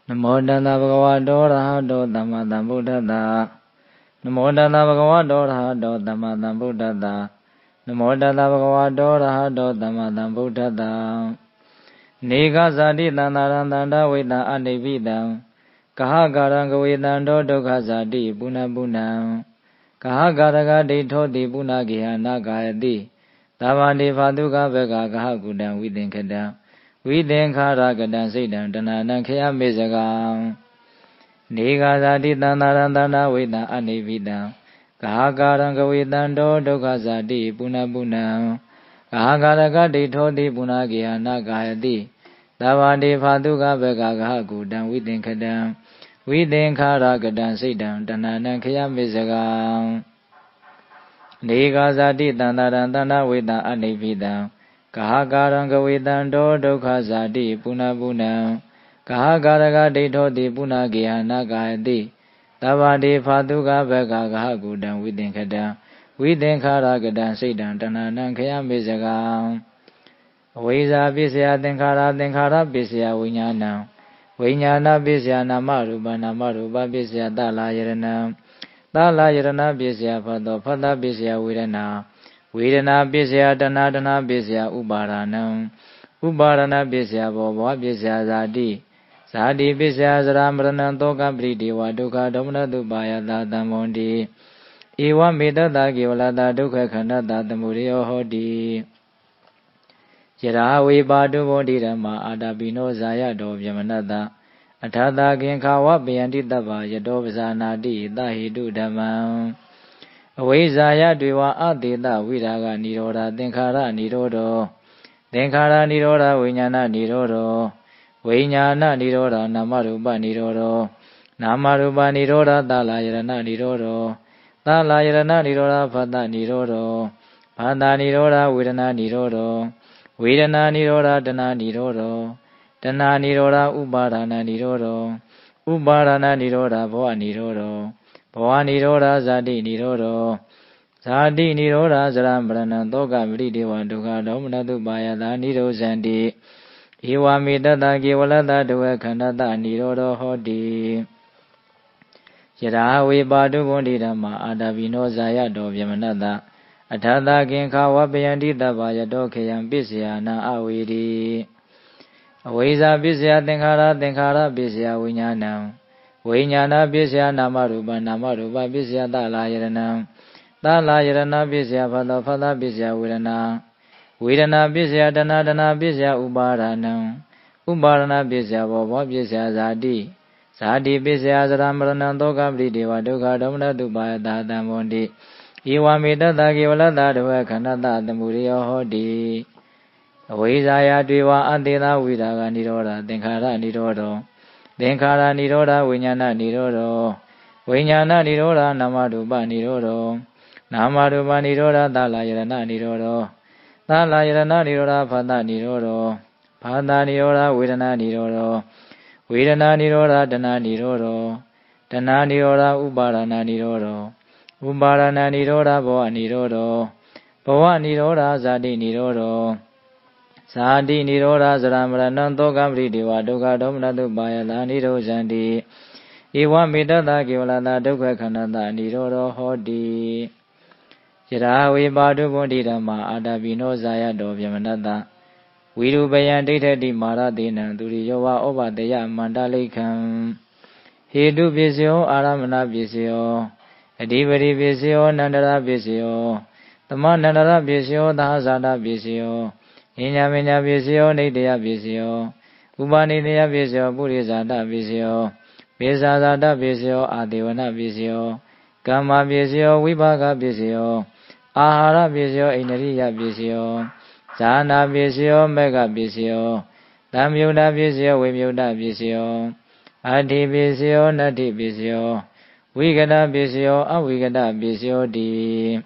Namo Tassa Bhagavato Arahato Samma Sambuddhassa. Namo Tassa Bhagavato Arahato Samma Sambuddhassa. Namo Tassa Bhagavato Arahato Samma Sambuddhassa. Neka Sati Tantaran Tanta Veda Anividam. Kahakarang Kavedando Dukha Sati Puna Punam. Kahakaraka Dithoti Puna Gihana Gayati. Tavandi Faduka Vega Kahakudam Vidhinkadam. Vidhinkara Kadam Siddham Tananam Khayamisagam. Neka Sati Tantaran Tanta Veda Anividam. Kahakarang Kavedando Dukha Sati Puna Punam. Kahakaraka Dithoti Puna Gihana Gayati. Tavandi Faduka Vega Kahakudam Vidhinkadam. Vidhinkara Kadam Siddham Tananam Khayamisagam. Neka Sati Tantaran Tanta Veda Anividam. Kahakarang Kavedando Dukha Sati Puna Punam. Kahakaraka Dithoti Puna Gihana Gayati. Tavandi Faduka Vega Kahakudam Vidhinkadam. Vidhinkara Kadam Siddham Tananam Khayamisagam. Avisa Pisya Thingkara Thingkara Pisya Vijnanam. Vijnana Pisya Namarupa Namarupa Pisya Tala Yaranam. Tala Yarana Pisya Phado Phada Pisya Vedana. Vedana Pisya Dana Dana Pisya Upadanam. Upadana Pisya Bhava Pisya Zati. Zati Pisya Saramranam Toka Pritiwa Dukha Domanatupaya Tatamondi. Ewa Medata Kevalata Dukha Khandata Tamuriyo Hoti. Yara Vipadu Bodhirama Adabino Zaya Do Vyamanata. Athata Kinkhawa Pyanti Tapa Yato Vasanati Tahidu Dhammam. Avizaya Dviva Adita Viraga Niroda Thingkara Nirodo. Thingkara Niroda Vijnana Nirodo. Vijnana Niroda Namarupa Nirodo. Namarupa Niroda Tala Yarana Nirodo. Tala Yarana Niroda Phata Nirodo. Phata Niroda Vedana Nirodo. Vedana Niroda Dana Nirodo. Dana Niroda Upadana Nirodo. Upadana Niroda Bhava Nirodo. Bhava Niroda Zati Nirodo. Zati Niroda Sarambrana Toka Vridewa Dukha Domanatupaya Nirodhanti. Ewa Medata Kevalata Dukha Khandata Nirodo Hoti. Yara Vipadu Bodhirama Adabino Zaya Do Vyamanata. Athata Kinkhawa Pyanti Tapa Yato Khayam Pisya Na Aviri. Avisa Pisya Thingkara Thingkara Pisya Vijnanam. Vijnana Pisya Namarupa Namarupa Pisya Tala Yaranam. Tala Yarana Pisya Phada Phada Pisya Vedana. Vedana Pisya Dana Dana Pisya Upadanam. Upadana Pisya Bhava Pisya Zati. Zati Pisya Saramranam Toka Pritiwa Dukha Domanatupaya Tatamondi. Ewa Medata Kevalata Dukha Khandata Tamuriyo Hoti. Avizaya Dviva Adita Viraga Niroda Thingkara Nirodo. Thingkara Niroda Vijnana Nirodo. Vijnana Niroda Namarupa Nirodo. Namarupa Niroda Tala Yarana Nirodo. Tala Yarana Niroda Phata Nirodo. Phata Niroda Vedana Nirodo. Vedana Niroda Dana Nirodo. Dana Niroda Upadana Nirodo. Upadana Niroda Bhava Nirodo. Bhava Niroda Zati Nirodo. Zati Niroda Saramranam Toka Vridewa Dukha Domanatupaya Nirodhanti. Ewa Medata Kevalata Dukha Khandata Nirodo Hoti. Yara Vipadu Bodhirama Adabino Zaya Do Vyamanata. Virupayan Dithati Maratinam Turiyowa Opadaya Mandalikam. Hedu Pisyo Aramana Pisyo. Adhipati Pisyo Nandara Pisyo. Tama Nandara Pisyo Dahasada Pisyo. Inyaminya Pisyo Nidya Pisyo. Upanidya Pisyo Purisada Pisyo. Pisasada Pisyo Adivana Pisyo. Kama Pisyo Vipaka Pisyo. Ahara Pisyo Indriya Pisyo. Jhana Pisyo Mega Pisyo. Dhammyuta Pisyo Vimyuta Pisyo. Adi Pisyo Nati Pisyo. Vigata Pisyo Avigata Pisyo Di.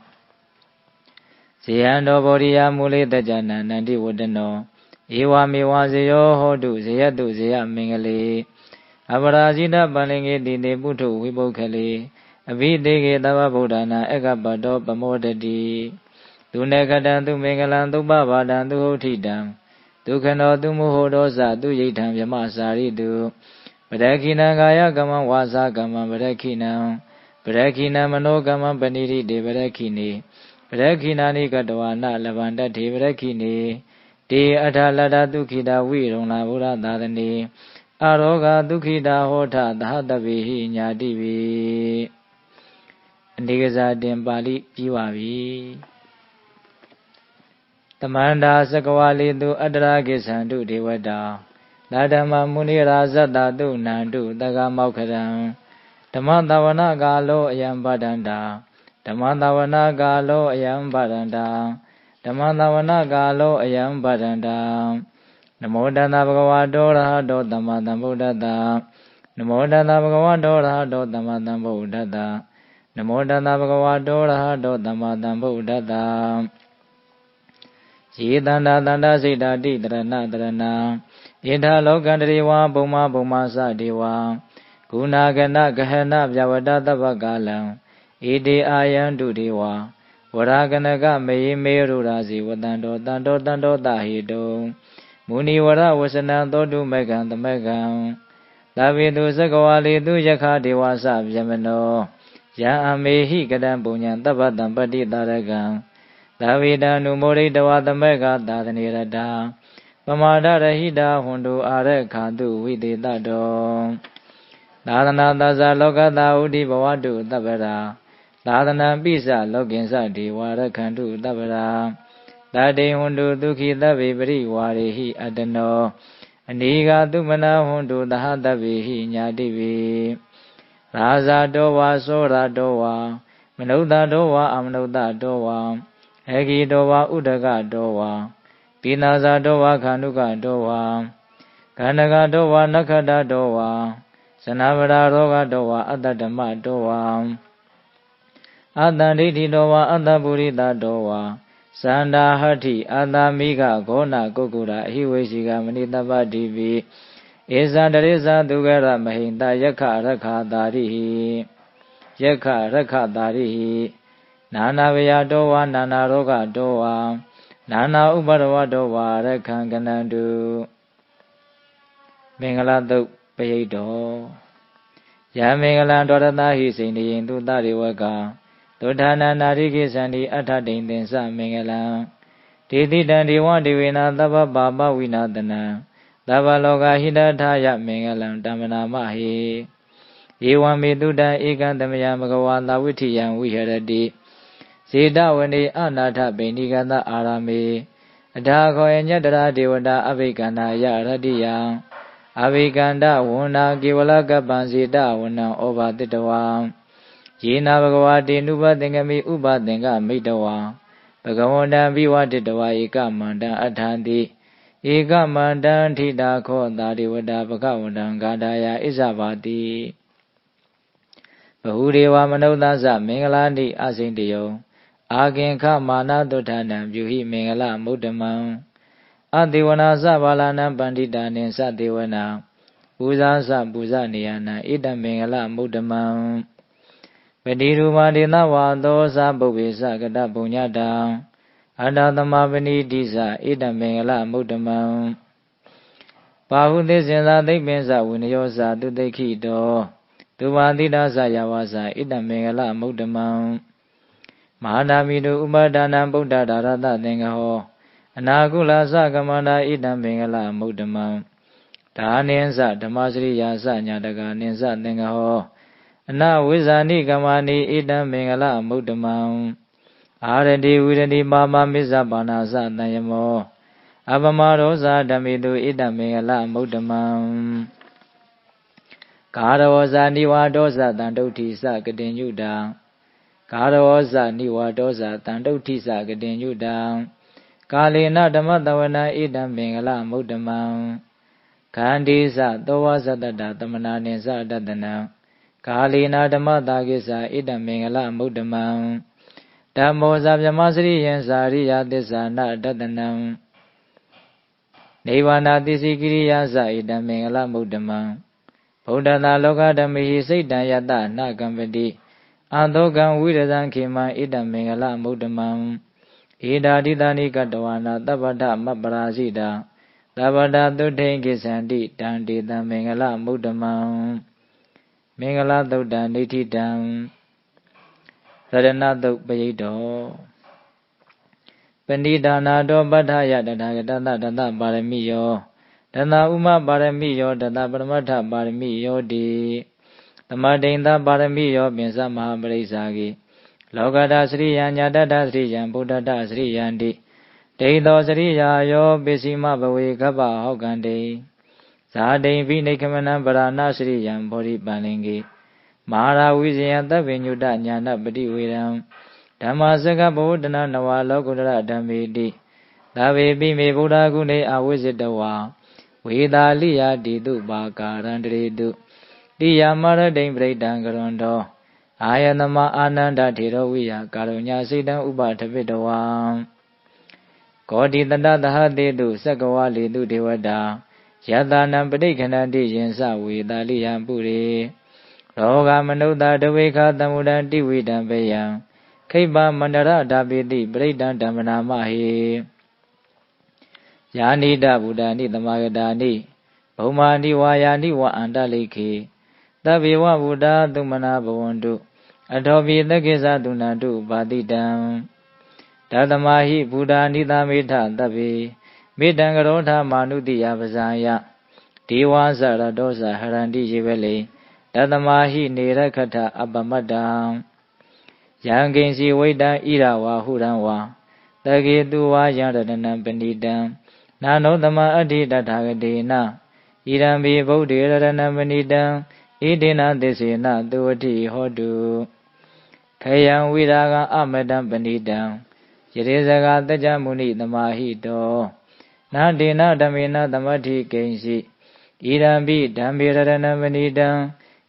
Ziyando Bodhiya Muli Tajana Nandi Wadano. Ewa Mewa Ziyo Hodu Ziyatu Ziya Mingali. Aparajita Palingi Dide Putu Vipokali. Abhideke Tava Buddhana Ekapado Pamodati. Tunekatan Tu Mingalan Tu Babadan Tu Hotidam. Tu Kano Tu Muhodosa Tu Yitam Yamasari Tu. ရခိဏံကာယကမ္မဝါစာကမ္မပရခိဏံပရခိဏံမနောကမ္မပဏိတိတေပရခိနေပရခိဏာနိကတဝနာလဗန္တထေပရခိနေတေအထာလတ္တဒုခိတာဝိရုံလာဘုရားသာသနေအရောဂဒုခိတာဟောထသဟတဗေဟိညာတိဝေအနေကစားတင်ပါဠိပြီးပါပြီတမန္တာသကဝါလေတုအတ္တရာကိသံတုဒေဝတာလာဓမ္မမုနိရာဇတ္တတုနန္တုတက္ကမောက္ခရံဓမ္မတဝနာကာလောအယံပဒန္တာဓမ္မတဝနာကာလောအယံပဒန္တာဓမ္မတဝနာကာလောအယံပဒန္တာနမောတတဗုဒ္ဓဝါတောရဟတောသမ္မာသမ္ဗုဒ္ဓတ္တနမောတတဗုဒ္ဓဝါတောရဟတောသမ္မာသမ္ဗုဒ္ဓတ္တနမောတတဗုဒ္ဓဝါတောရဟတောသမ္မာသမ္ဗုဒ္ဓတ္တယေတန္တာတန္တာစိတ်တာတိတရဏတရဏဣထာလောကန္တရေဝဘုံမဘုံမစဒေဝဂုဏဂဏဂဟဏပြဝတ္တသဗ္ဗကာလံဣတိအာယံတုဒေဝဝရကနကမေယမေရုရာစီဝတန္တောတန္တောတန္တောတဟိတုမုနိဝရဝစနံသောတုမေကံသမကံသဗ္ဗေတုသကဝါလေတုယခဒေဝစဗျမနောယံအမေဟိကတံပုညံသဗ္ဗတံပတိတာရကံသဗ္ဗေတံနုမောရိတဝသမကသာသနေရတပမာဒရဟိတာဟွန်တုအာရခာတုဝိသေတတောသာသနာသဇာလောကတာဥဒိဘဝတုသဗ္ဗရာသာသနာပိစလောကိဉ္စဒေဝရခန္တုသဗ္ဗရာသာတေဟွန်တုဒုခိသဗ္ဗေပရိဝါရေဟိအတနောအနိဃသုမနာဟွန်တုသဟတဗေဟိညာတိဝေရာဇာတောဝါသောရတောဝါမနုဿတောဝါအမနုဿတောဝါအဂိတောဝါဥဒကတောဝါပိနာဇာတောဝါခန္ဓုကတောဝါခန္ဓကတောဝါနခတတောဝါဇနဗရာရောဂတောဝါအတ္တဓမ္မတောဝါအတ္တဒိဋ္ဌိတောဝါအတ္တပုရိသတောဝါသန္တာဟတ္ထိအတ္တမိကဂောဏကုက္ကုရအဟိဝေရှိကမဏိတပ္ပတိပိဧဇံတရိဇံဒုက္ခရမဟိန္တယက္ခရခာတာရိဟိယက္ခရခာတာရိဟိနာနာဝေယတောဝါနာနာရောဂတောဝါနာနာဥပါဒဝတောဝါရခံကနန္တုမင်္ဂလာတုတ်ပရိတ်တော်ယံမင်္ဂလံဒေါရတဟိစိန်တိယင်သူတရိဝကသုထာနနာရိကိသန္တိအထတိန်သင်္စမင်္ဂလံဒေတိတံဒေဝဒေဝေနသဗ္ဗပါပဝိနာတနံသဗ္ဗလောကဟိတထယမင်္ဂလံတမ္မနာမဟိဧဝံမေတုတံဧကံတမယမဂဝါသဝိထိယံဝိဟရတိဇေတဝနေအနာထဗိဏိကတအာရမေအထာခောယညတရာဒေဝတာအဘိကန္နာယရတ္တိယံအဘိကန္တဝန္နာကေဝလကပ္ပံဇေတဝနံဩဘာတိတဝံယေနာဘဂဝတေနုပသင်္ကမိဥပသင်္ကမိတဝံဘဂဝန္တံဘိဝတိတဝါဧကမန္တံအထာတိဧကမန္တံထိတာခောတာဒေဝတာဘဂဝန္တံဂါဒာယဣဇဘာတိဘဟုဒေဝမနုဿသမင်္ဂလာတိအစိန်တယောအာကင်ခမာနတုဋ္ဌာနံပြုဟိမင်္ဂလမုဒ္ဓမံအတေဝနာသဘာလနံပန္တိတာနိသတေဝနာပူဇာသပူဇနေယနာဣတမင်္ဂလမုဒ္ဓမံပတိရူပဒေနဝါသောသပုဗ္ဗေသကတပုညတံအတ္တသမပဏိတိသဣတမင်္ဂလမုဒ္ဓမံပါဟုသေစင်သာသိပ္ပင်္စဝိနယောသသူတိခိတောသူဝါတိတသယဝသဣတမင်္ဂလမုဒ္ဓမံမဟာနာမိတုဥပဒါနံဗုဒ္ဓဒါရတသင်္ဃဟောအနာကုလသကမန္တာဣတံမင်္ဂလမုဒ္ဓမံဒါနိသဓမ္မစရိယာသညာတကနိသသင်္ဃဟောအနဝိဇာနိကမာနိဣတံမင်္ဂလမုဒ္ဓမံအာရတိဝိရတိပါမမစ္ဆပါဏာသတံယမောအပမရောဇာဓမိတုဣတံမင်္ဂလမုဒ္ဓမံကာရဝဇာနိဝါဒောဇတံဒုဋ္ဌိသကတိညုတံကာရဝဇာနိဝါဒောဇတံဒုဋ္ဌိသကတိညုတံကာလေနဓမ္မတဝနာဣတံမင်္ဂလမုဒ္ဓမံခန္ဒီသသောဝဇတတသမနာနိသတတနံကာလေနဓမ္မတာကိစ္စဣတံမင်္ဂလမုဒ္ဓမံဓမ္မောဇဗြဟ္မစရိယံစာရိယသစ္စာနတတနံနိဗ္ဗာနတိစီကိရိယာသဣတံမင်္ဂလမုဒ္ဓမံဗုဒ္ဓသာလောကဓမ္မိစိတ်တံယတနာကံပတိအသောကံဝိရဇံခေမံဣတံမင်္ဂလမုဒ္ဓမံဧဒါတိတာနိကတဝါနာတပ္ပထမပ္ပရာဇိတာ သဗ္ဗတာသုထိန်ကိစ္ဆန္တိတံတေတံမင်္ဂလမုဒ္ဓမံမင်္ဂလသုတ်တံနိဋ္ဌိတံရတနသုတ်ပရိတ္တောပဏိဒါနာတောပဋ္ဌယတထာဂတတတတပါရမိယောတတဥမပါရမိယောတတပရမတ္ထပါရမိယောတိသမတိန်သပါရမိယောပင်သမဟာပရိစ္ဆာကိလောကတစရိယညာတတစရိယံဗုဒ္ဓတစရိယံတိဒိဋ္ဌောစရိယာယောပစ္စည်းမဘဝေကပ္ပဟောကံတေဇာတိံပိနိခမနံပရဏစရိယံဘောဓိပန္လင်္ကေမဟာရာဝိဇယံသဗ္ဗညုတညာနပတိဝေရံဓမ္မစကဗုဒ္ဓနာနဝလောကုတ္တရဓမ္မေတိသဗ္ဗေပိမေဗုဒ္ဓဂုဏေအဝိဇ္ဇတဝါဝေသာလိယတိတုပါကာရန္တရေတုတိယမရတိံပရိဒံကရွန်တောအာယတမအာနန္ဒထေရဝိယကာရုညာစိတံဥပထပိတဝံကောတိတတသဟတေတုသက္ကဝလေတုဒေဝတာယတနံပဋိခဏတိယင်္စဝေသာလိယံပုရိရောဂမနုဿတဝေခသမှုတံတိဝိတံပေယံခိပ္ပမန္တရဓာပိတိပရိဒံဓမ္မနာမဟိယာနိတဗုဒ္ဓာနိသမဂတာနိဘုံမာနိဝါယာနိဝအန္တလိခေသဗ္ဗေဝဗုဒ္ဓသုမနာဘဝန္တုအထောပိသက္ကိသသုဏတုပါတိတံဓတ္တမဟိဘုဒ္ဓာနိသမေထသဗ္ဗေမေတံကရောထမာနုတိယပဇာယဒေဝသရတောသဟရန္တိယေဝလေဓတ္တမဟိနေရခထအပမတ္တံယံကိဉ္စီဝိတံဣရဝါဟုရံဝါတကေတုဝါယံရတနံပဏိတံနာနောသမအဋ္ဌိတထာဂတေနဣရံဘိဗုဒ္ဓေရတနံပဏိတံဣတိနသစ္စေနသုဝတိဟောတုခယံဝိရာဂံအမတံပဏိတံယရေဇဂတကြမုနိသမာဟိတောနာဒေနဓမ္မေနသမဋ္ဌိကိဉ္စီဣရံဘိဓမ္မေရတနံပဏိတံ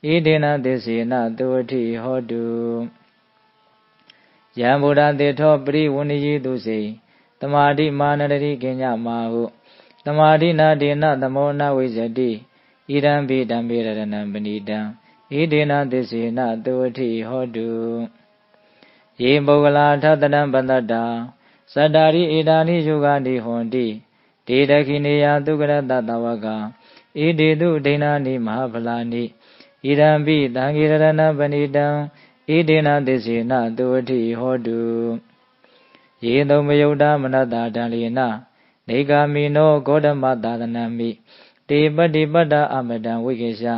ဣတိနသစ္စေနသုဝတိဟောတုယံဗုဒ္ဓတေထောပရိဝဏိယိတုစေသမာဓိမာနတတိကိဉ္ညမာဟုသမာဓိနာဒေနသမောနဝိဇ္ဇတိဣရံဘိဓမ္မေရတနံပဏိတံဣတိနသစ္စေနသုဝတိဟောတုယေပုဂ္ဂလာထတတံပတ္တတာသတ္တာရိဧတာနိယုဂာနိဟွန်တိဒေဒခိနေယသုကရတတဝကဣတိတုဒိဏာနိမဟာဖလာနိဣရံဘိသံဃေရတနံပဏိတံဣတိနသစ္စေနသုဝတိဟောတုယေသုံမယုတ်တာမနတ္တာတံလေနနေကာမိနောဂေါတမသာသနံမိတေပတ္တိပတ္တအမတံဝိကေရှ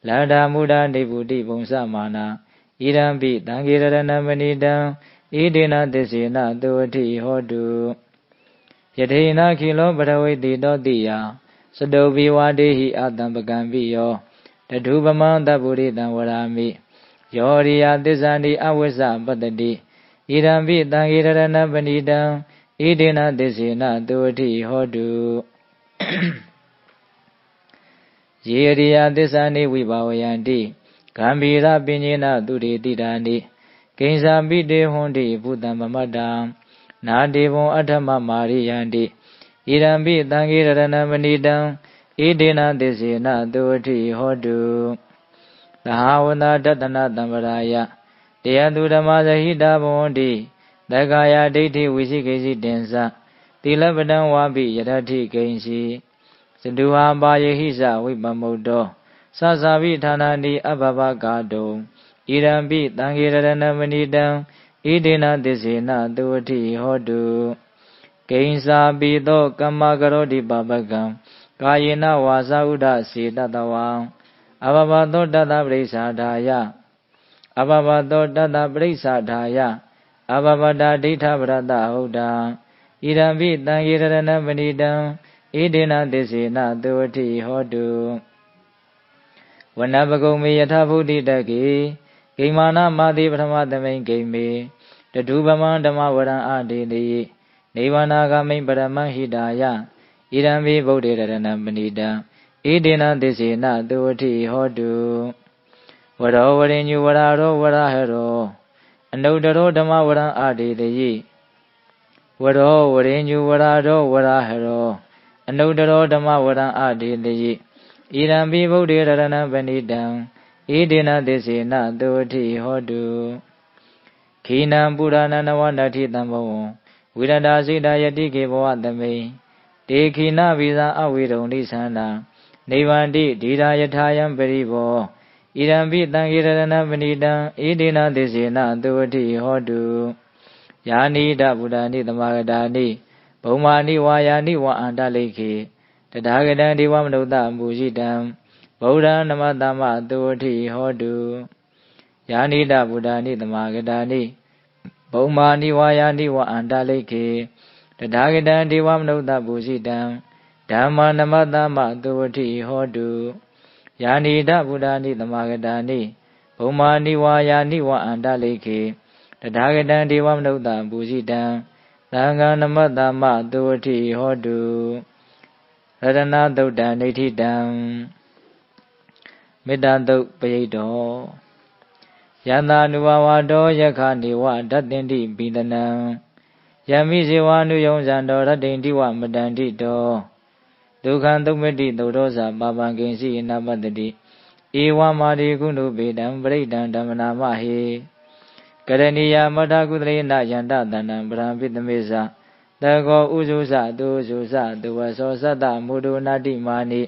လန္တာမုဒ္ဒနေဗုတိဘုံစမာနာဣရံဘိသံဃေရတနံပဏိတံဣတိနသစ္စေနသုဝတိဟောတုယထေနခိလောပထဝိတိတောတိယစတုဘိဝါဒေဟိအတံပကံပိယောတထုပမံတဗ္ဗုရိတံဝရာမိယောရိယသစ္ဆန္တိအဝိဇ္ဇပတ္တိဣရံဘိသံဃေရတနံပဏိတံဣတိနသစ္စေနသုဝတိဟောတုယေရိယသစ္ဆန္တိဝိဘာဝယန္တိဂံဗီရပဉ္စေနသူရိတိတာနိကိဉ္စာပိတေဟွန်တိဘုတံမမတ္တံနာတေဘုံအထမမာရိယန္တိဣရံဘိသံဃေရတနံပဏိတံဣတိနသစ္စေနသုဝတိဟောတုသဟာဝန္တတတနာတံပရာယတရားသူဓမ္မဇဟိတာဘဝန္တိသက္ကာယဒိဋ္ဌိဝိသိကိစီတင်္စသီလပတံဝါပိယရထိကိဉ္စီစတုဟာပါယဟိစဝိပမုတ္တောသသဗိဌာနာနိအဘဘဂါတုံဣရံဘိသံဃေရတနံပဏိတံဣတိနသစ္စေနသုဝတိဟောတုကိဉ္စာပိသောကမ္မကရောတိပပကံကာယေနဝါစာဥဒ္ဒစေတတဝံအဘဘသောတတပရိစ္ဆာဓာယအဘဘသောတတပရိစ္ဆာဓာယအဘဘတာဒိဋ္ဌပရတဟုတ်တာဣရံဘိသံဃေရတနံပဏိတံဣတိနသစ္စေနသုဝတိဟောတုဝနပကုံမေယထဗုဒ္ဓိတကေဂိမာနမာတိပထမသမိန်ဂိမေတထုပမံဓမ္မဝရံအတေတိနိဗ္ဗာနာဂမိန်ပရမံဟိတာယဣရံဘိဗုဒ္ဓေရတနံပဏိတံဣတိနသစ္စေနသုဝတိဟောတုဝရောဝရိညုဝရရောဝရဟရောအနုတ္တရောဓမ္မဝရံအတေတိဝရောဝရိညုဝရရောဝရဟရောအနုတ္တရောဓမ္မဝရံအတေတိဣရံဘိဗုဒ္ဓေရတနံပဏိတံဣတိနသစ္စေနသုဝတိဟောတုခိနံပုရဏနဝနတ္ထိတံဘဝံဝိရဒာစိတယတိကေဘဝသမိ တေခိနဗိဇာအဝိရုံနိသန္တာနိဗ္ဗန္တိဒီရာယထာယံပရိဘောဣရံပိတံဣရဏပဏိတံဣဒိနာသစ္စေနသုဝတိဟောတုယာနိဒဗုဒ္ဓနိသမဂတာနိဘုံမာနိဝါယာနိဝအန္တလိခေတထာဂတံဒေဝမနုဿမူရှိတံဗုဒ္ဓနမတမသုဝတိဟောတုယာနိဒဗုဒ္ဓနိသမဂတာနိဘုံမာနိဝါယာနိဝအန္တလိခေတထာဂတံဒေဝမနုဿမူရှိတံဓမ္မနမတမသုဝတိဟောတုယာနိဒဗုဒ္ဓနိသမဂတာနိဘုံမာနိဝါယာနိဝအန္တလိခေတထာဂတံဒေဝမနုဿပူဇိတံသံဃာနမတမသုဝတိဟောတုရတနာသုတ်တံနေဋ္ဌိတံမေတ္တာသုတ်ပရိတ်တော်ယန္တာနုဘဝတောယခနေဝဓတ္တင်တိပိတနံယမိဇေဝနုယုံဇံတော်ရတ္တိတိဝမတန္တိတောဒုက္ခံသုမတိသုဒောဇာပါပံကိဉ္စီနပတ္တိဧဝမာရိကုဏုပေတံပရိဒံဓမ္မနာမဟေကရဏီယမထကုသရေနယန္တတန္တံပရံပိတမေဇာတကောဥဇုဇတုဇုဇတုဝသောသတ္တမုဒုနာတိမာနိ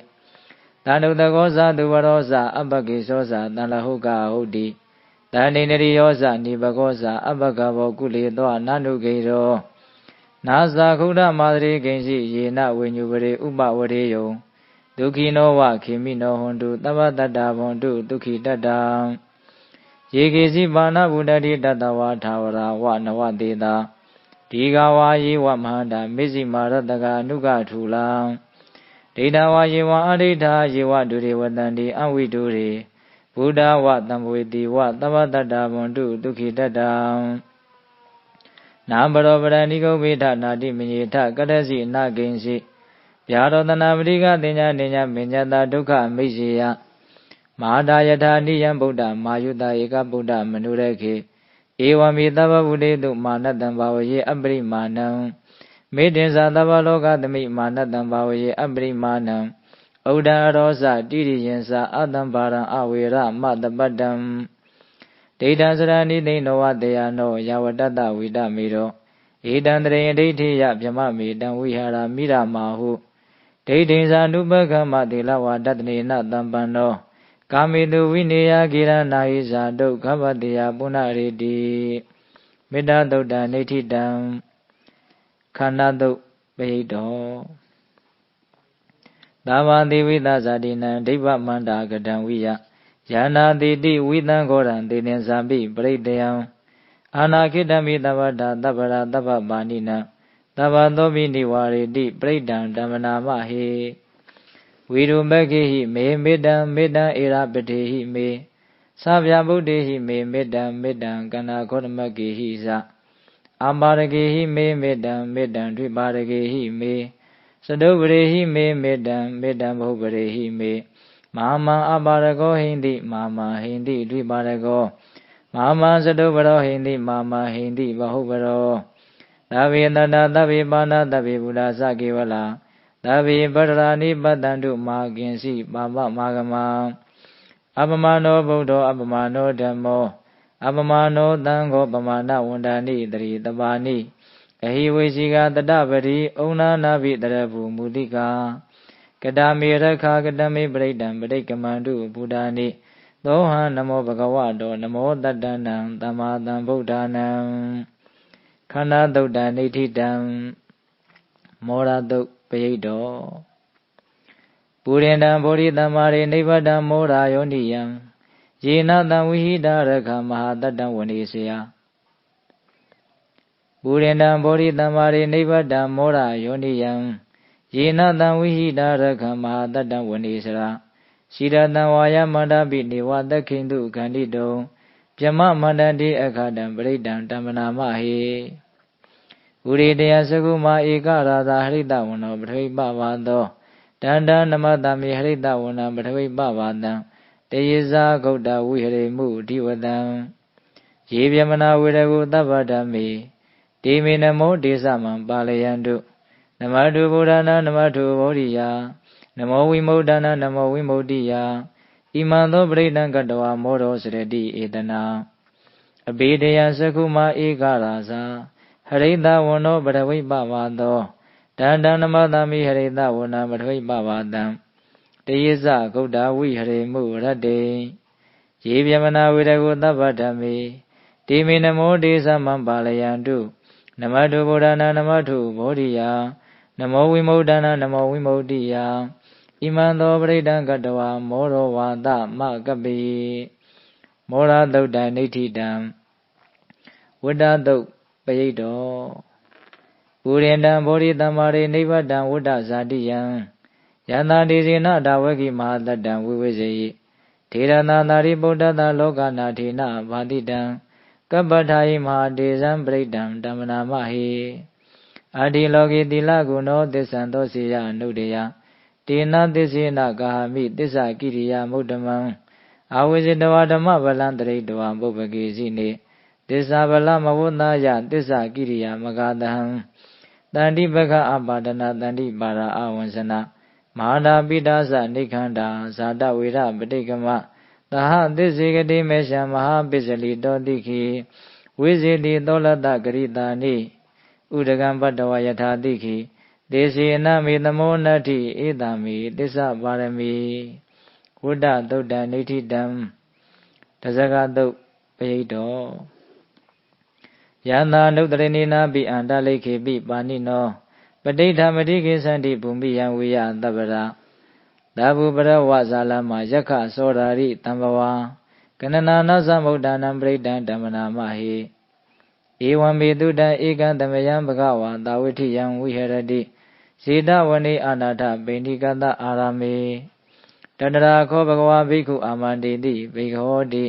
တန္တုတကောဇတုဝရောဇအပကိသောဇတန္လဟုကဟုတ်တိတန္တိနရိယောဇနိဘကောဇအပကဘောကုလေသောနန္ဒုဂေရောနာဇာခုဒမာသရိကိဉ္စီယေနဝိညုပရိဥပဝရေယုံဒုက္ခိနောဝခေမိနောဟွန်တုသဗ္ဗတတ္တာဘွန်တုဒုက္ခိတတ္တံယေကေစီပါဏဗုဒ္ဓတိတတ္တဝါထာဝရဝနဝတေတာဒီဃဝါယေဝမဟာန္တာမေဇိမာရတကအနုကထူလံဒိဋ္ဌဝါယေဝအဋိဋ္ဌာယေဝဒုရေဝတန္တိအဝိတုရေဘုဒ္ဓဝတံဝေတိဝသဗ္ဗတတ္တာဘွန်တုဒုက္ခိတတ္တံနာဘရောပရဏိကုဗ္ဗေထနာတိမညေထကတ္တစီအနာကိဉ္စီဗျာရောတနာပရိကတင်ညာနေညာမညတာဒုက္ခမိတ်စေယမဟာတာယထာနိယံဗုဒ္ဓမာယုတဧကဗုဒ္ဓမနုရခေဧဝမေသဗ္ဗဗုတေတုမာနတံဘာဝယေအပရိမာဏံမေတ္တင်္စာသဗ္ဗလောကသမိမာနတံဘာဝယေအပရိမာဏံဩဒံအရောဇတိရိယံစာအတံဘာရံအဝေရမတပတ္တံဒိဋ္ဌံစရဏိသိဏောဝတေယနောယဝတတဝိတမေရောဧတံတရေဒိဋ္ဌိယဗြမမေတံဝိဟာရမိရမာဟုဒိဋ္ဌိဇာနုပကမတေလဝါတတနေနတံပန္နောကာမေတုဝိနေယဂိရနာဟိဇာဒုက္ခပတေယပုဏ္ဏရေတိမေတ္တာသုတ်တံနေဋ္ဌိတံခန္ဓာသုတ်ပရိတ်တော်သာဝတိဝိသဇာတိနံဒိဗ္ဗမန္တာကတံဝိယယာနာတိတိဝိသံဂောရံတေနင်္ဇာပိပရိတယံအာနာခိတမိတဗ္ဗတာတဗ္ဗရာတဗ္ဗပါဏိနံသဗ္ဗသောပိနိဝါရေတိပရိဒံဓမ္မနာမဟေဝိရုမခေဟိမေမေတ္တံမေတ္တံဧရပတိဟိမေသဗ္ဗဗုဒ္ဓေဟိမေမေတ္တံမေတ္တံကန္နာခောတမကေဟိသအာပါရကေဟိမေမေတ္တံမေတ္တံဒွိပါရကေဟိမေသဒုပရေဟိမေမေတ္တံမေတ္တံဘုပရေဟိမေမဟာမံအပါရကောဟိန္တိမဟာမံဟိန္တိဒွိပါရကောမဟာမံသဒုပရောဟိန္တိမဟာမံဟိန္တိဘဟုပရောသဗ္ဗေတတသဗ္ဗေပါဏသဗ္ဗေဘုဒ္ဓသကေဝလာသဗ္ဗေပတ္တရာနိပတ္တန္တုမာကိဉ္စီပါပမာဂမံအပမနောဗုဒ္ဓောအပမနောဓမ္မောအပမနောသံဃောပမာဏဝန္ဒာနိတရိတပါဏိအဟိဝေရှိကတတပတိဩနာနာဘိတရဘူမူတိကာကတမေရခာကတမေပရိဒံပရိကမန္တုဘုဒ္ဓာနိသောဟံနမောဘဂဝတောနမောတတ္တနံသမ္မာသမ္ဗုဒ္ဓာနံခန္ဓာသုတ်တံနေဋ္ဌိတံမောရသုတ်ပရိတ်တော်ပုရိန္ဒံဗောဓိသမ္မာရိနိဗ္ဗတံမောရာယောနိယံယေနတံဝိဟိတရခမဟာတတ္တံဝနေစေယပုရိန္ဒံဗောဓိသမ္မာရိနိဗ္ဗတံမောရာယောနိယံယေနတံဝိဟိတရခမဟာတတ္တံဝနေစရာရှိရတံဝါယမန္တပိနေဝသခိန္တုခန္တိတုံပြမမန္တတိအခါတံပရိဒံတမ္မနာမဟေဥရိတယသကုမာဧကရာသာဟရိတဝနောပထဝိပဝါသောတန္တနမတမေဟရိတဝနံပထဝိပဝါတံတေယဇာဂௌတဝိဟရိမှုအဓိဝတံယေပြမနာဝေရကုသဗ္ဗဓမ္မေတေမေနမောဒေသမံပါလယန္တုနမတုဗုဒ္ဓနာနမတုဗောဓိယာနမောဝိမု ဒနာနမောဝိမု ဒိယာဣမံသောပရိဒံကတဝါမောရောစရတိဧတနာအဘိဓယသကုမာဧကရာဇာဟရိတဝနောပထဝိပဝါသော တန္တနမသမိဟရိတဝနာမထွိပဝါတံတယေဇဂௌတဝိဟရိမှုရတ္တေယေဗျမနာဝေရကိုသဗ္ဗဓမ္မေတိမေနမောတေသမံပါလယံတုနမတုဗုဒ္ဓနာနမတုဘောဓိယနမောဝိမု ဒနာနမောဝိမု ဒိယဣမံသောပရိဒံကတဝါမောရောဝါသမကပိမောရသုတ်တံဒိဋ္ဌိတံဝတ္တသုတ်ပယိတောပုရိန္တံဘောဓိတမ္မာရိနိဗ္ဗတံဝတ္တဇာတိယံယန္တာဒေဇေနဒါဝကိမဟာတတံဝိဝိဇေယိထေရနာနာရိပုတ္တတလောကနာထေနဘာတိတံကပ္ပထာယိမဟာဒေဇံပရိဒံဓမ္မနာမဟိအာတိလောကိတိလဂုဏောသစ္ဆံသောစေယအနုတယတေနသစ္စေနကာမိသစ္စာကိရိယာမုဒ္ဓမံအာဝိဇ္ဇတဝဓမ္မဗလံတရိတဝံပုပ္ပကေစီနေသစ္စာဗလမဝုဿာယသစ္စာကိရိယာမဂတဟံတန္တိပခအပါဒနာတန္တိပါရာအဝံစနာမဟာနာပိဒါသနိခန္ဓာဇာတဝေရပဋိကမသဟသစ္စေကတိမေရှံမဟာပစ္စလိတောတိခိဝိဇေတိသောလတဂရိတာနိဥဒကံပတ္တဝယထာတိခိဒေစီအနမေသမောနတ္ထိဧတမေသစ္စာပါရမီဝတ္တသုတ်တံဒိဋ္ဌိတံတဇဂသုတ်ပယိတောယန္တာနုတ္တရဏိနာပိအန္တလိခေပိပါဏိနောပဋိဋ္ဌမတိကိသန္တိဘူမိယံဝေယသဗ္ဗရာသဗ္ဗုပရဝဇာလမယက္ခသောရာရိတံဘဝကနနာနသမုဒ္ဒနာပရိဒံဓမ္မနာမဟိဧဝံမေတုတံဧကံတမယံဘဂဝါတာဝိထိယံဝိဟရတိဇေတဝနေအာနာထပိဏိကတအာရမေတတရာခောဘဂဝါဘိက္ခုအာမန္တိတိဘိက္ခောတိ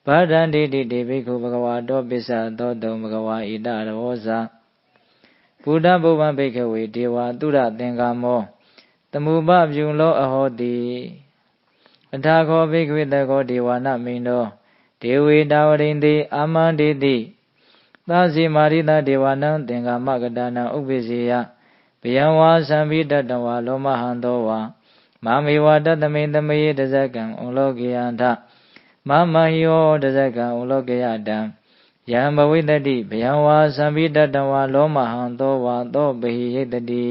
ဗဒန္တိတိတေဘိက္ခုဘဂဝါတောပစ္စသောတုံဘဂဝါဣတရောဇာဘုဒ္ဓဘုဗ္ဗံဘိက္ခဝေဒေဝသုရသင်္ကာမောတမုပပြုလောအဟောတိအထာခောဘိက္ခဝေတကောဒေဝနာမိန်တောဒေဝေတာဝရိန္တိအာမန္တိတိသာစီမာရိတဒေဝနံသင်္ကာမကတနံဥပ္ပစေယဘယံဝါသံဘိတတဝါလောမဟံသောဝါမမေဝတတမိန်တမေတဇကံဩလောကေယံထမမဟိယောတဇကံဩလောကေယတံယံဘဝိတတိဘယံဝါသံဘိတတဝါလောမဟံသောဝါသောဘဟိယိတတိ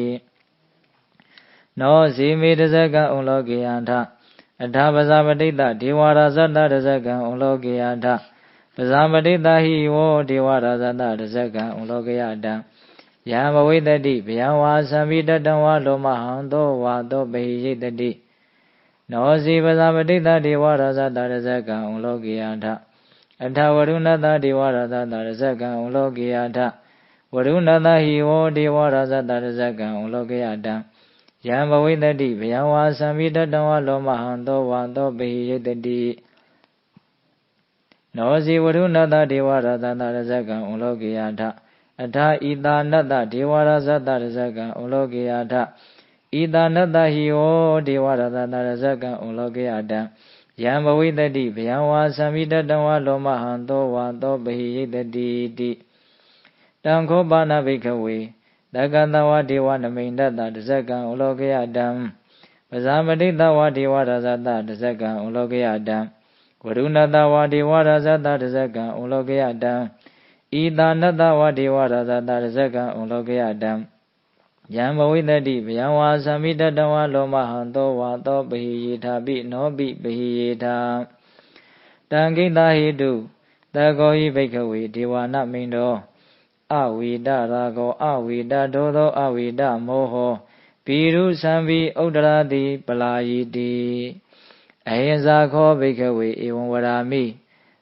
နောဇေမေတဇကံဩလောကေယံထအထာပဇာပတိတဒေဝရာဇတတဇကံဩလောကေယထပဇာပတိတဟိဝောဒေဝရာဇတတဇကံဩလောကေယတံယံဘဝိတတိဘယံဝါသံဘိတတဝါလောမဟံသောဝါသောဘဟိယိတတိနောဇေပဇာပတိတဒေဝရာဇတတဇကံဩလောကေယထအထဝရုဏတဒေဝရာဇတတဇကံဩလောကေယထဝရုဏတဟိဝောဒေဝရာဇတတဇကံဩလောကေယတံယံဘဝိတတိဘယံဝါသံဘိတတဝါလောမဟံသောဝါသောဘဟိယိတတိနောဇေဝရုဏတဒေဝရာဇတတဇကံဩလောကေယထအထာဣတာနတဒေဝရာဇတတဇကံဩလောကေယထဣတာနတဟိဝောဒေဝရာဇတတဇကံဩလောကေယတံယံဘဝိတတိဘယံဝါသံဘိတတဝါလောမဟံသောဝါသောဘဟိယိတတိတိတံခောပါဏဘိက္ခဝေတက္ကတဝါဒေဝနမိန်တတတဇကံဩလောကေယတံပဇာပတိတဝါဒေဝရာဇတတဇကံဩလောကေယတံဝရုဏတဝါဒေဝရာဇတတဇကံဩလောကေယတံဣတာနတဝါဒေဝရာဇတတဇကံဩလောကေယတံယံဘဝိတတိဘယံဝါသံဘိတတဝါလောမဟံသောဝါသောဘဟိယေထာပိနောပိဘဟိယေထာတံကိတဟိတုတကောဟိဘိက္ခဝေဒေဝနာမိန်တောအဝိဒရာဂောအဝိဒဒောသောအဝိဒမောဟောဘိရုသံဘိဥဒ္ဒရာတိပလာယိတိအဟိံဇာခောဘိက္ခဝေဧဝံဝရာမိ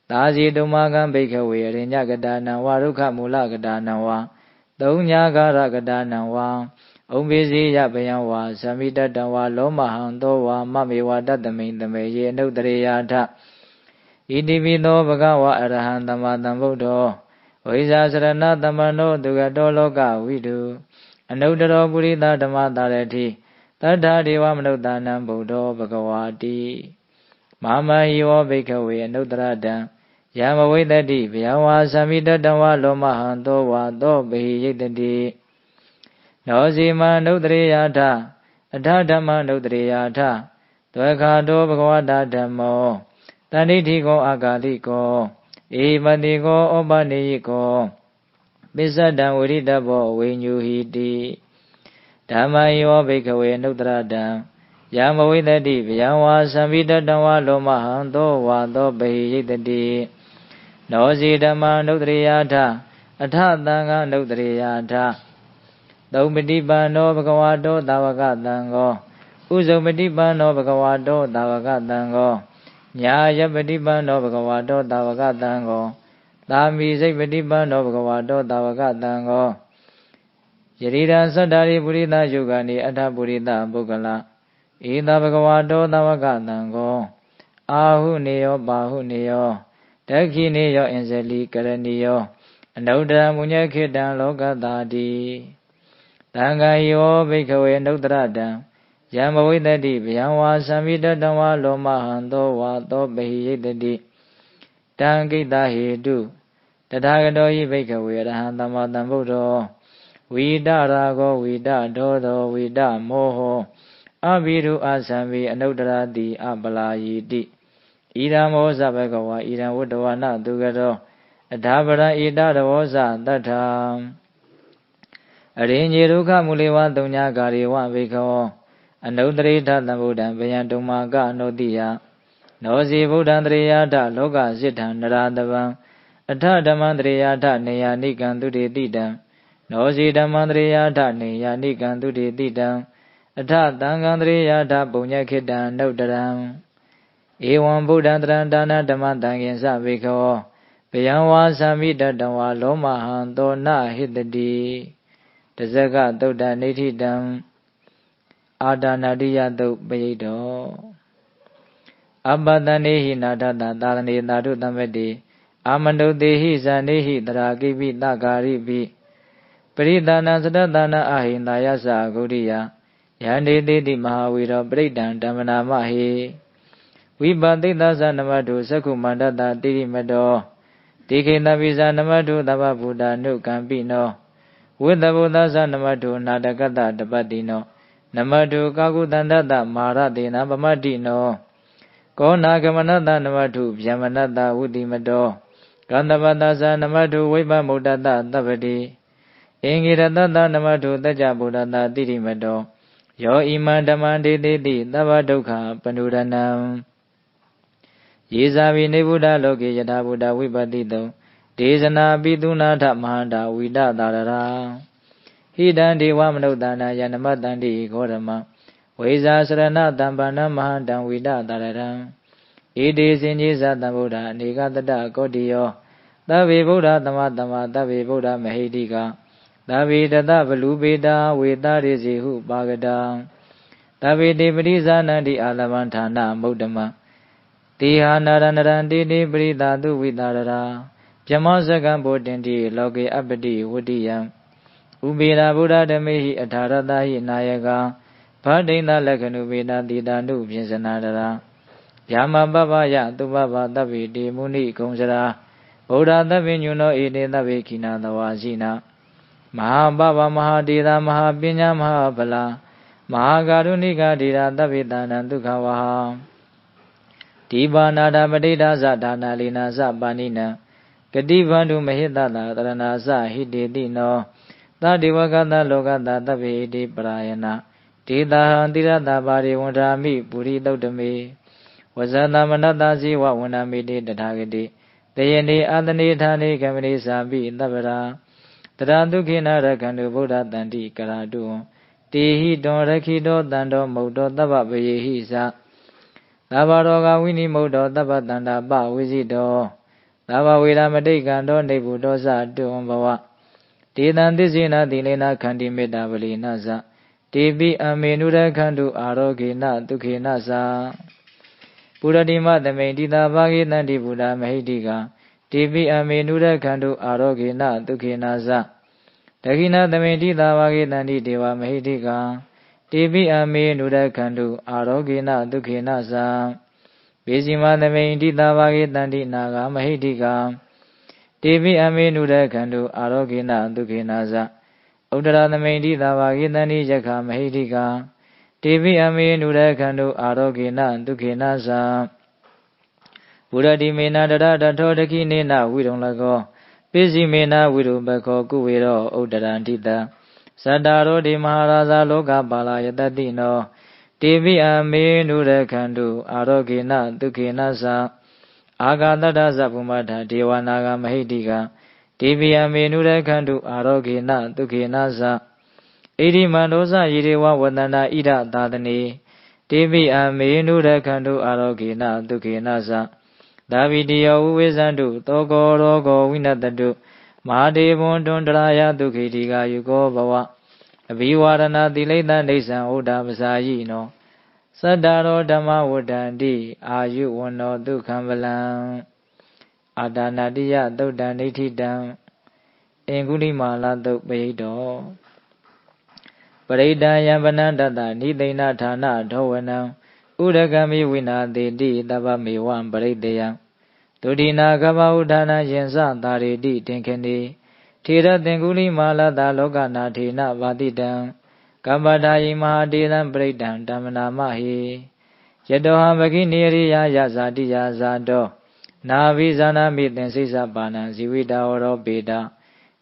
သာဇေတုမကံဘိက္ခဝေအရိညကတာနံဝါရုခမူလကတာနံဝါသုံးညာကာရကတာနံဝါဩံပိစီယဘယံဝါသံဘိတတဝါလောမဟံသောဝါမမေဝတတမိန်တမေယေအနုတရေယထဣတိပိသောဘဂဝါအရဟံသမ္မာသမ္ဗုဒ္ဓောဝိဇာစရဏသမ္မနောဒုက္ခတောလောကဝိတုအနုတ္တရောပုရိသဓမ္မတာရတိတတ္ထာဒေဝမနုဿာနံဗုဒ္ဓောဘဂဝါတိမမဟိဝဘိက္ခဝေအနုတ္တရတံယံဘဝိတတိဘယံဝါသံဘိတတဝါလောမဟံသောဝါသောဘဟိယိတတိနောဇိမနုတ္တရေယထအထဓမ္မနုတ္တရေယထဒွေခါတောဘဂဝတာဓမ္မောတဏိဋ္ဌိကောအာဂါလိကောဧမတိကောဩပနိယိကောပစ္စဒံဝိရိတဘောဝိညုဟိတိ ဓမ္မယောဘိကဝေနုတ္တရတံယမဝိတတိဗျံဝါသံပိတတံဝါလောမဟံသောဝါသောပဟိယိတတိနောစီဓမ္မနုတ္တရိယာထအထသံဃာနုတ္တရိယာထသုံးပฏิပန္နောဘဂဝါတောသာဝကသံဃောဥဇုပฏิပန္နောဘဂဝါတောသာဝကသံဃောညာယပฏิပန္နောဘဂဝါတောသာဝကသံဃောသာမိစိတ်ပฏิပန္နောဘဂဝါတောသာဝကသံဃောယရိဒံသတ္တာရိပုရိသယုဂာနိအထပုရိသပုဂ္ဂလဧတဘဂဝါတောသာဝကသံဃောအာဟုနေယောပါဟုနေယောဒက္ခိနေယောအင်ဇလိကရဏီယောအနုတ္တရမုညခေတံလောကတာတိသံဃာယောဘိကဝေနုတ္တရတံယံဘဝိတတိဗျံဝါသံမိတတံဝါလောမဟံသောဝါသောပဟိယိတတိတံကိတဟေတုတထာဂတောဤဘိကဝေအရဟံသမ္မာသမ္ဗုဒ္ဓောဝိတရာဂောဝိတဒောသောဝိတမောဟောအဘိဓုအသံဝေအနုတ္တရတိအပလာယိတိဣဒံမောဇဘဂဝါဣဒံဝတ္တဝနသူကတောအထာပရဣတရဝောဇတတ္ထံအရိညေဒုက္ခမူလေဝသုံးညာကာရေဝဘိခောအနုတ္တရိထသံဗုဒ္ဓံဗယံတုမာကအနုတ္တိယနောစီဗုဒ္ဓံတရေယထလောကစိတ္ထံနရာတဗံအထဓမ္မံတရေယထနေယနိကံသူတေတိတံနောစီဓမ္မံတရေယထနေယနိကံသူတေတိတံအထသံဃံတရေယထပုညခေတံနုတ္တရံဧဝံဗုဒ္ဓံတရံဒါနဓမ္မတံခင်စဘိခောဗယံဝါသံမိတတံဝါလောမဟံသောနဟိတတိတဇဂသုဒ္ဓနေဋ္ဌိတံအာဒါနာတိယသုတ်ပယိတောအပတနေဟိနာထတသာရဏေသာဓုတံပတိအာမနုတေဟိဇာနေဟိတရာကိပိသကာရိပိပရိသနာသတ္တသနာအဟိန္တာယသဂုရိယယန္တေတိတိမဟာဝီရောပရိဒံဓမ္မနာမဟိဝိပသိတ္တသနမတုသက္ခုမန္တတတိရိမတောတိခိတပိဇာနမတုသဗ္ဗဗုဒ္ဓနုကံပိနောဝိတ္တဗုဒ္ဓသနမတုနာတကတတပတ္တိနောနမတုကာကုတန္တတမာရတေနပမတ္တိနောကောနာဂမနတနမတုဗျမနတဝုတိမတောကန္တပတ္တသနမတုဝိပမုဒ္ဒတသဗ္ဗတိအင်္ဂိရတတနမတုတัจจဗုဒ္ဓတတိရိမတောယောဣမံဓမ္မံဒေတိတိသဗ္ဗဒုက္ခပဏုရဏံယေဇာဝိနေဗုဒ္ဓလောကေယထာဗုဒ္ဓဝိပတိတောဒေဇနာပိတုနာထမဟာန္တာဝိဒတာရရာဟိတံဒေဝမနုဿာနာယနမတန္တိခောရမဝိဇာစရဏတံပန္နမဟာန္တံဝိဒတာရရံဣတိစင်ကြီးဇတံဗုဒ္ဓအနေကတတကောတိယောသဗ္ဗေဗုဒ္ဓသမတမသဗ္ဗေဗုဒ္ဓမဟိတိကသဗ္ဗေတတဗလူပေတာဝေတာရိစီဟုပါကတံသဗ္ဗေတိပရိဇာနန္တိအာလဗံဌာနမုဒ္ဓမတိဟာနာရဏရံတိတိပရိသာတုဝိတာရရာပြမောဇကံဘောတင်တိလောကေအပတိဝတ္တိယံဥပေရာဗုဒ္ဓဓမေဟိအထာရတဟိနာယကဗဒိန္ဒလက္ခဏုပေတာတိတာနုပြင်စနာတရာဗျာမပပယသုပပသဗ္ဗေတိမုနိကုံစရာဗုဒ္ဓသဗ္ဗညုနောဧတေသဗ္ဗေခိနာသဝါရှိနာမဟာပပမဟာတေသာမဟာပညာမဟာဗလာမဟာကာရုဏိကဒေရာသဗ္ဗေတာနံဒုက္ခဝဟဒီပါဏာတာပဋိဒါဇဒါနာလီနာဇပါဏိနံဂတိဗန္ဓုမဟိတတတရဏာဇဟိတေတိနောသတိဝကတလောကတသဗ္ဗေတိပရာယနာဒေတာဟံတိရတပါရိဝန္ဓာမိပုရိသုတ်တမေဝဇတမနတဇိဝဝန္ဓာမိတိတထာဂတိတယနေအာတနေဌာနေကမနိသာပိသဗ္ဗရာတရဒုက္ခိနာရခန္တုဗုဒ္ဓတန္တိကရာတုတေဟိတောရခိတောတန္တောမုတ်တောသဗ္ဗပယေဟိသသဗ္ဗရောဂဝိနိမုတ်တောသဗ္ဗတန္တာပဝိဇိတောသဗ္ဗဝေရမတိကံတောနေဗုတောဇတုံဘဝတေတံသစ္စေနတိလေနခန္တိမေတ္တာပလီနသတေပိအမေနုရခန္တုအာရောဂေနဒုက္ခေနသပုရတိမသမိန်တိတာဘာဂေတန္တိဗုဒ္ဓမဟိတိကတေပိအမေနုရခန္တုအာရောဂေနဒုက္ခေနသဒခိနသမိန်တိတာဘာဂေတန္တိဒေဝမဟိတိကတေပိအမေနုရခန္တုအာရောဂေနဒုက္ခေနသဘေစီမသမိန်တိတာဘာဂေတန္တိနာဂမဟိတိကတေပိအမေနုရခန္တုအာရောဂေနဒုက္ခေနသဥဒ္ဒရာသမိန်တိတာဘာဂေတန္တိယက္ခမဟိတိကတေပိအမေနုရခန္တုအာရောဂေနဒုက္ခေနသဘုရတိမေနတရတထောတခိနေနဝိရုံလကောပိစီမေနဝိရုပခောကုဝေရောဥဒ္ဒရန္တိတ Saddaro di Maharaja Loka Pala Yatatino Tivi Aminu Rekandu Arogina Dukinasa Agadada Zapumata Diwanaga Mahidika Tivi Aminu Rekandu Arogina Dukinasa Idi Mandosa Yiriwa Wadana Ida Dadani Tivi Aminu Rekandu Arogina Dukinasa Davidia Uwizandu Togo Rogo Winatadu Mahadevon Dondraya Dukitiga Yugo Bawa Aviwarana Dileta Nisan Oda Vasayi no Sadaro Dhamma Wadandi Ayu Wano Dukhambalan Adanadiya Dodanitidam Enguli Mala Duk Bedo Parida Yambanandata Nidena Thana Dhawanam Udagami Wina Dedi Dava Mewan Paridayam Tudina Gaba Udana Yensa Taridi Tinkani Tira Tenguli Mala Daloka Natina Vadidam Kabadayi Mahadilam Pridam Damana Mahi Yadoha Baginiriya Yazadiya Zado Navizana Mitin Sisa Bana Zivida Oro Beda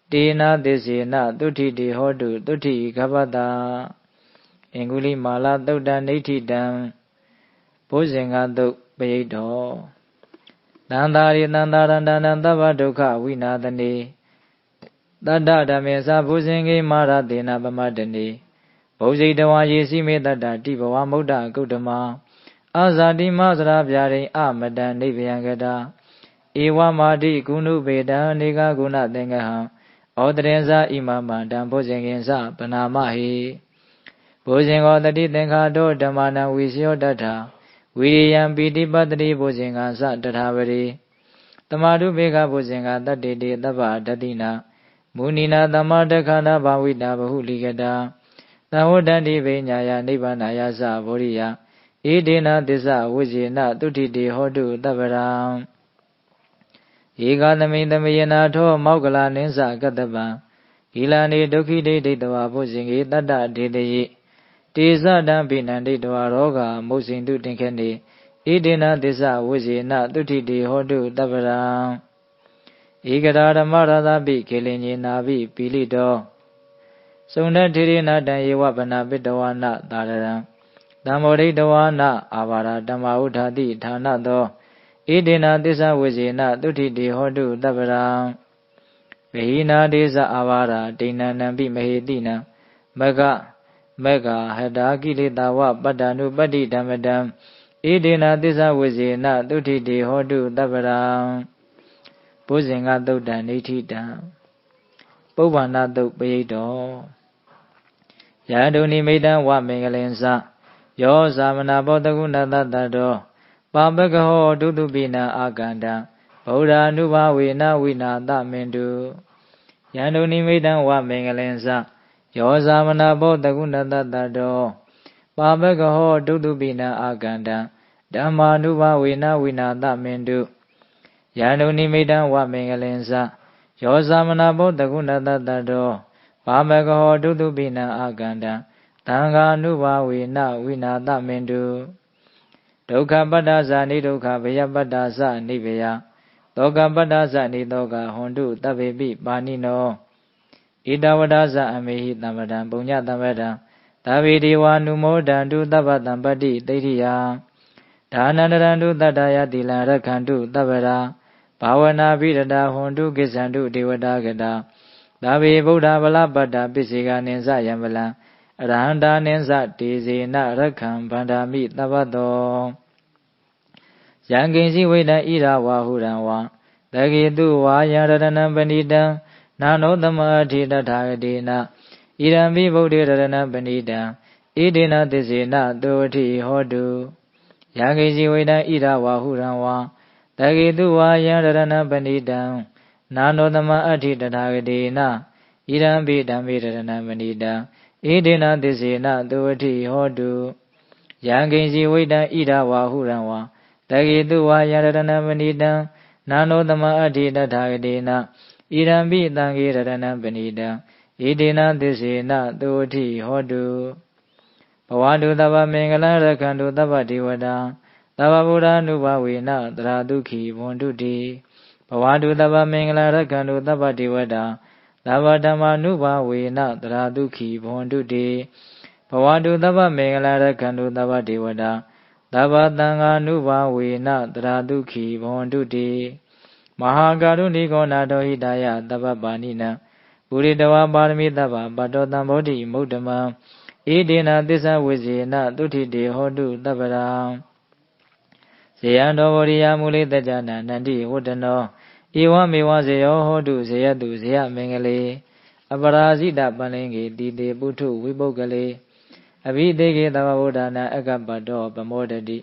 Dina Desina Tuti Di Hodu Tuti Kabada Enguli Mala Tuda Nitidam Pusinga Duk Bedo Nandari Nandarandana Duka Winadani Dada Damesa Pusingi Mara Dina Bamadani Bosi Dawa Yesi Medada Tibawa Muda Gudama Azadi Mazra Byari Amadan Nivyangada Iwa Madi Gunu Beda Niga Guna Dengaha Odrenza Imama Dan Pusinginsa Panamahi Pusingo Tati Denkado Damana Visyo Data Wiriyam Piti Patri Pusinga Sa Tathavari Tamadu Beka Pusinga Tatiti Tapa Tatina Munina Tamadakana Bhavita Bahuligada Tavodandi Vinyaya Nibanaya Sa Voriya Idina Disa Vujina Tutiti Hodu Taparam Ekadami Tamayana Tho Maukala Ninsa Katapa Ilani Dukhi Ditawa Pusingi Tata Ditayi Tisa Dampinandi Dwaroga Musindu Tinkani Idina Disa Vujina Tutiti Hodu Taparam Ikadara Marada Bi Kilini Nabi Pilido Sunda Tirina Dayewa Banabidawana Dararam Damori Dawana Avara Damaudadi Tanado Idina Disa Vujina Tutiti Hodu Taparam Vihina Disa Avara Dina Nambi Mahidina Maga Hadaki Litawa Padanu Padi Damadam Idina Disa Vujina Tutiti Hodu Taparam Pusinga Duda Nitida Bovana Duk Bedo Yaduni Medan Wa Mengalensa Yo Samana Bodaguna Tado Pabagaho Dudubina Aganda Boda Nuba Wina Damendu Yaduni Medan Wa Mengalensa Yo Samana Bodaguna Tado Pabagaho Dudubina Aganda Dhamma Nuba Wina Damendu Yaduni Medan Wa Mengalensa Yo Samana Bodaguna Tado Pabagaho Dudubina Aganda Tanga Nuba Wina Damendu Dukha Padasa Ni Dukha Vaya Padasa Ni Vaya Doka Padasa Ni Doka Hondu Tabebi Panino Idavadasa Amehi Tamadan Punya Tamadan Tavidiwa Numodan Du Tabatan Padi Tediya Dhananarandu Tadaya Dila Rakandu Tabara Bhavana Vidada Hondu Kisandu Devada Gada Davi Buddha Balabada Pisiga Ninsa Yamala Arahanda Ninsa Tizina Rakam Pandami Tabato Yankinsi Veda Ira Wahuranwa Dagitu Vayaradana Panita Nanotama Tita Tagadina Irambi Buddhirana Panita Idina Tisina Doti Hodu Yankinsi Veda Ira Wahuranwa Dagitu Vayaradana Panita Nanotama Atita Tagadina Irambi Dambirana Panita Idina Tisina Doti Hodu Yankinsi Veda Ira Wahuranwa Dagitu Vayaradana Panita Nanotama Atita Tagadina Irambi Dangirana Panita Idina Tisina Doti Hodu Pawadu Tava Mengala Rakandu Tava Divada Tava Buddha Nuba Wina Traduki Vonduti Pawadu Tava Mengala Rakandu Tava Divada သဗ္ဗဓမ္မာနုဘာဝေနတရာဒုက္ခိဘဝန္တုတေဘဝတုသဗ္ဗမင်္ဂလာရခန္တုသဗ္ဗဒေဝတာသဗ္ဗသံဃာနုဘာဝေနတရာဒုက္ခိဘဝန္တုတေမဟာကာရုဏိကောနာတောဟိတယသဗ္ဗပါဏိနံပုရိတဝါပါရမီသဗ္ဗပတ္တောတံဘောဓိမုဒ္ဓမံဣဒေနသစ္စာဝိဇေနသုထိတေဟောတုသဗ္ဗရာဇေယံတော်ဗောဓိယမူလိတ္တနာနန္တိဝတ္တနောဧဝမေဝဇေယောဟောတုဇေယတုဇေယမင်္ဂလေအပရာဇိတပန္လင်္ကေတိတေပုထုဝိပုဂ္ဂလေအဘိတေကေသဗ္ဗဗုဒ္ဓနာအကပ္ပတောပမောဒတိ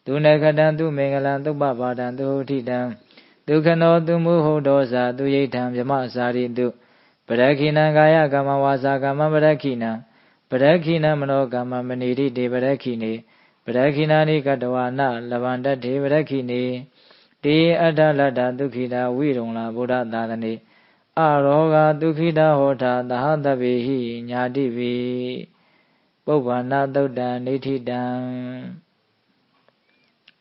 သူနခတံသူမင်္ဂလံသုပ္ပပါဒံသူဋ္ဌိတံဒုက္ခနောသူမုဟုတ်တောဇာသူယိဋ္ဌံဗြမစာရိတုပရခိဏံကာယကမ္မဝါစာကမ္မပရခိဏံပရခိဏံမနောကမ္မမဏိတိတေပရခိနေပရခိဏာနိကတဝါနလဗန္တတေပရခိနေတေအတ္တလတ္တဒုက္ခိတာဝိရုံလာဗုဒ္ဓသာသနေအရောဂဒုက္ခိတာဟောတာသဟတဗေဟိညာတိဝေပုဗ္ဗန္နသုတ်တံနေဋ္ဌိတံ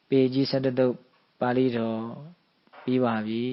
ပေကြီး17သုတ်ပါဠိတော်ပြီးပါပြီ